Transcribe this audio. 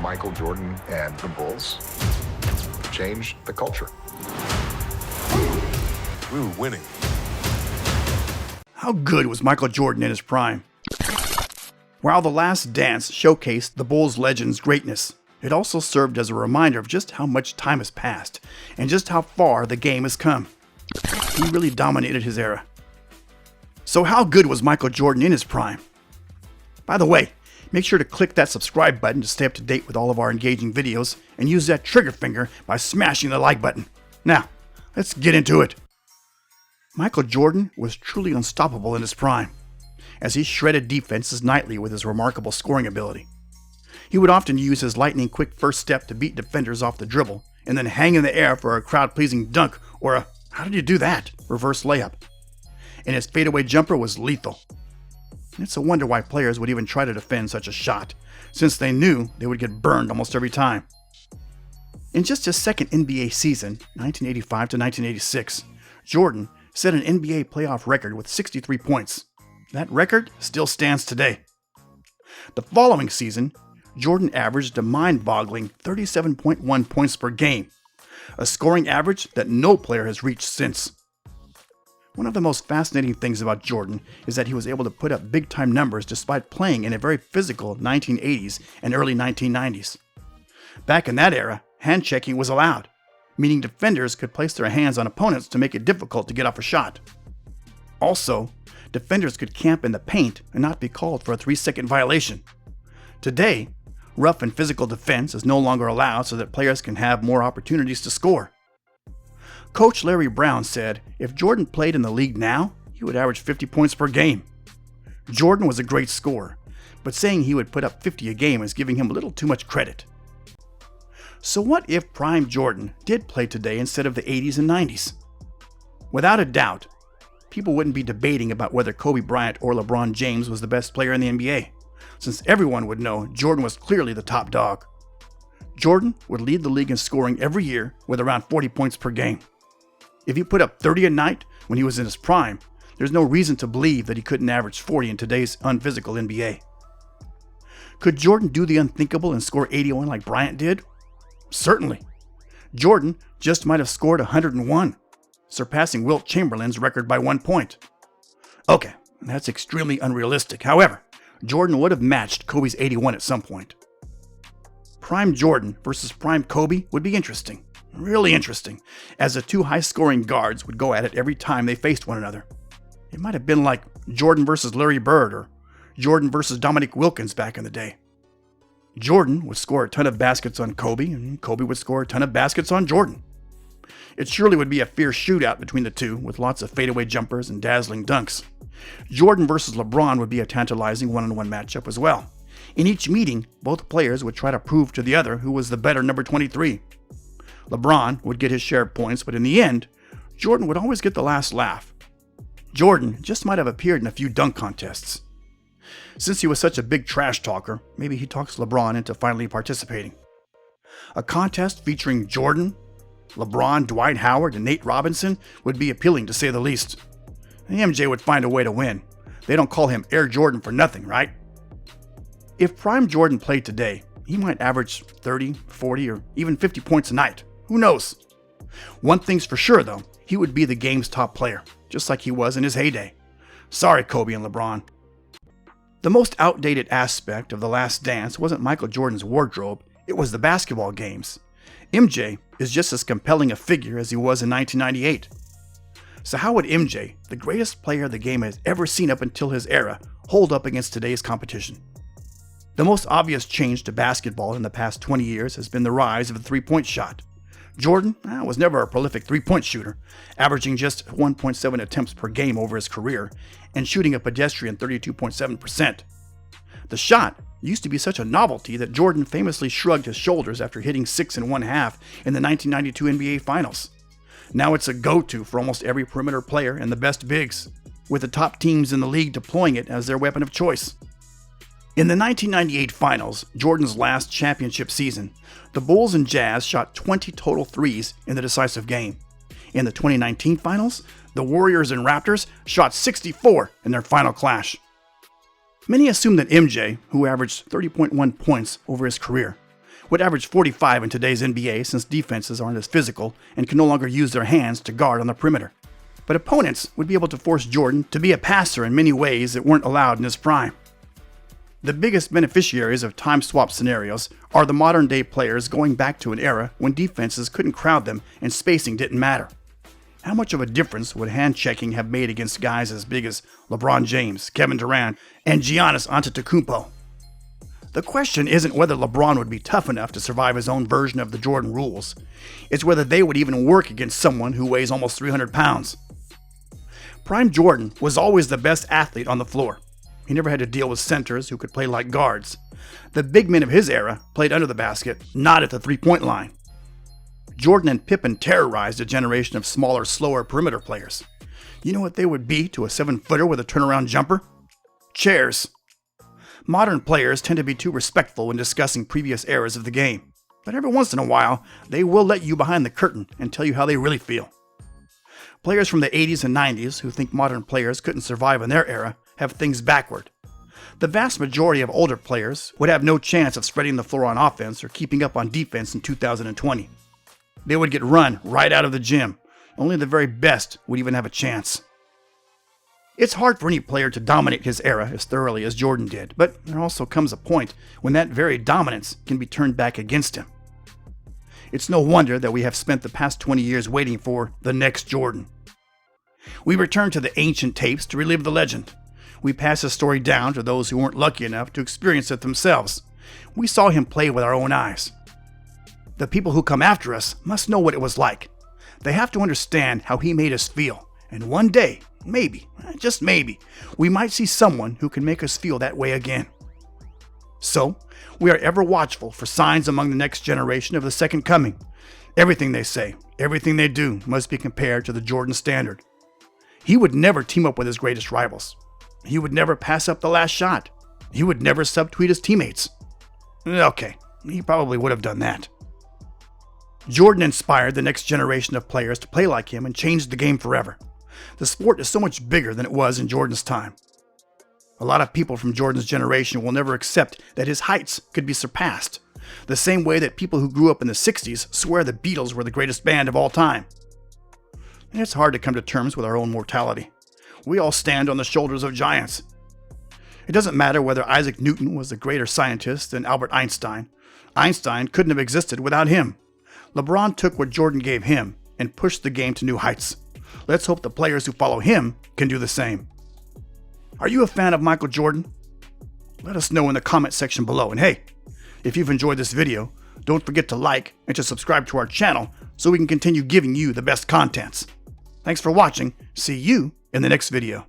Michael Jordan and the Bulls changed the culture. We were winning. How good was Michael Jordan in his prime? While The Last Dance showcased the Bulls legend's greatness, it also served as a reminder of just how much time has passed and just how far the game has come. He really dominated his era. So how good was Michael Jordan in his prime? By the way, make sure to click that subscribe button to stay up to date with all of our engaging videos, and use that trigger finger by smashing the like button. Now, let's get into it. Michael Jordan was truly unstoppable in his prime, as he shredded defenses nightly with his remarkable scoring ability. He would often use his lightning-quick first step to beat defenders off the dribble, and then hang in the air for a crowd-pleasing dunk or a "how did you do that?" reverse layup. And his fadeaway jumper was lethal. It's a wonder why players would even try to defend such a shot, since they knew they would get burned almost every time. In just his second NBA season, 1985 to 1986, Jordan set an NBA playoff record with 63 points. That record still stands today. The following season, Jordan averaged a mind-boggling 37.1 points per game, a scoring average that no player has reached since. One of the most fascinating things about Jordan is that he was able to put up big-time numbers despite playing in a very physical 1980s and early 1990s. Back in that era, hand-checking was allowed, meaning defenders could place their hands on opponents to make it difficult to get off a shot. Also, defenders could camp in the paint and not be called for a 3-second violation. Today, rough and physical defense is no longer allowed so that players can have more opportunities to score. Coach Larry Brown said if Jordan played in the league now, he would average 50 points per game. Jordan was a great scorer, but saying he would put up 50 a game is giving him a little too much credit. So what if prime Jordan did play today instead of the 80s and 90s? Without a doubt, people wouldn't be debating about whether Kobe Bryant or LeBron James was the best player in the NBA, since everyone would know Jordan was clearly the top dog. Jordan would lead the league in scoring every year with around 40 points per game. If he put up 30 a night when he was in his prime, there's no reason to believe that he couldn't average 40 in today's unphysical NBA. Could Jordan do the unthinkable and score 81 like Bryant did? Certainly. Jordan just might have scored 101, surpassing Wilt Chamberlain's record by 1 point. Okay, that's extremely unrealistic. However, Jordan would have matched Kobe's 81 at some point. Prime Jordan versus prime Kobe would be interesting. Really interesting, as the two high-scoring guards would go at it every time they faced one another. It might have been like Jordan versus Larry Bird or Jordan versus Dominique Wilkins back in the day. Jordan would score a ton of baskets on Kobe, and Kobe would score a ton of baskets on Jordan. It surely would be a fierce shootout between the two, with lots of fadeaway jumpers and dazzling dunks. Jordan versus LeBron would be a tantalizing one-on-one matchup as well. In each meeting, both players would try to prove to the other who was the better number 23. LeBron would get his share of points, but in the end, Jordan would always get the last laugh. Jordan just might have appeared in a few dunk contests. Since he was such a big trash talker, maybe he talks LeBron into finally participating. A contest featuring Jordan, LeBron, Dwight Howard, and Nate Robinson would be appealing to say the least. MJ would find a way to win. They don't call him Air Jordan for nothing, right? If prime Jordan played today, he might average 30, 40, or even 50 points a night. Who knows? One thing's for sure, though. He would be the game's top player, just like he was in his heyday. Sorry, Kobe and LeBron. The most outdated aspect of The Last Dance wasn't Michael Jordan's wardrobe, it was the basketball games. MJ is just as compelling a figure as he was in 1998. So how would MJ, the greatest player the game has ever seen up until his era, hold up against today's competition? The most obvious change to basketball in the past 20 years has been the rise of the three-point shot. Jordan was never a prolific three-point shooter, averaging just 1.7 attempts per game over his career and shooting a pedestrian 32.7%. The shot used to be such a novelty that Jordan famously shrugged his shoulders after hitting 6 1/2 in the 1992 NBA Finals. Now it's a go-to for almost every perimeter player and the best bigs, with the top teams in the league deploying it as their weapon of choice. In the 1998 Finals, Jordan's last championship season, the Bulls and Jazz shot 20 total threes in the decisive game. In the 2019 Finals, the Warriors and Raptors shot 64 in their final clash. Many assume that MJ, who averaged 30.1 points over his career, would average 45 in today's NBA since defenses aren't as physical and can no longer use their hands to guard on the perimeter. But opponents would be able to force Jordan to be a passer in many ways that weren't allowed in his prime. The biggest beneficiaries of time swap scenarios are the modern day players going back to an era when defenses couldn't crowd them and spacing didn't matter. How much of a difference would hand checking have made against guys as big as LeBron James, Kevin Durant, and Giannis Antetokounmpo? The question isn't whether LeBron would be tough enough to survive his own version of the Jordan rules. It's whether they would even work against someone who weighs almost 300 pounds. Prime Jordan was always the best athlete on the floor. He never had to deal with centers who could play like guards. The big men of his era played under the basket, not at the three-point line. Jordan and Pippen terrorized a generation of smaller, slower perimeter players. You know what they would be to a 7-footer with a turnaround jumper? Chairs. Modern players tend to be too respectful when discussing previous eras of the game, but every once in a while, they will let you behind the curtain and tell you how they really feel. Players from the 80s and 90s who think modern players couldn't survive in their era have things backward. The vast majority of older players would have no chance of spreading the floor on offense or keeping up on defense in 2020. They would get run right out of the gym. Only the very best would even have a chance. It's hard for any player to dominate his era as thoroughly as Jordan did, but there also comes a point when that very dominance can be turned back against him. It's no wonder that we have spent the past 20 years waiting for the next Jordan. We return to the ancient tapes to relive the legend. We pass his story down to those who weren't lucky enough to experience it themselves. We saw him play with our own eyes. The people who come after us must know what it was like. They have to understand how he made us feel. And one day, maybe, just maybe, we might see someone who can make us feel that way again. So, we are ever watchful for signs among the next generation of the second coming. Everything they say, everything they do must be compared to the Jordan standard. He would never team up with his greatest rivals. He would never pass up the last shot. He would never subtweet his teammates. Okay, he probably would have done that. Jordan inspired the next generation of players to play like him and changed the game forever. The sport is so much bigger than it was in Jordan's time. A lot of people from Jordan's generation will never accept that his heights could be surpassed, the same way that people who grew up in the 60s swear the Beatles were the greatest band of all time. And it's hard to come to terms with our own mortality. We all stand on the shoulders of giants. It doesn't matter whether Isaac Newton was a greater scientist than Albert Einstein. Einstein couldn't have existed without him. LeBron took what Jordan gave him and pushed the game to new heights. Let's hope the players who follow him can do the same. Are you a fan of Michael Jordan? Let us know in the comment section below. And hey, if you've enjoyed this video, don't forget to like and to subscribe to our channel so we can continue giving you the best contents. Thanks for watching. See you in the next video.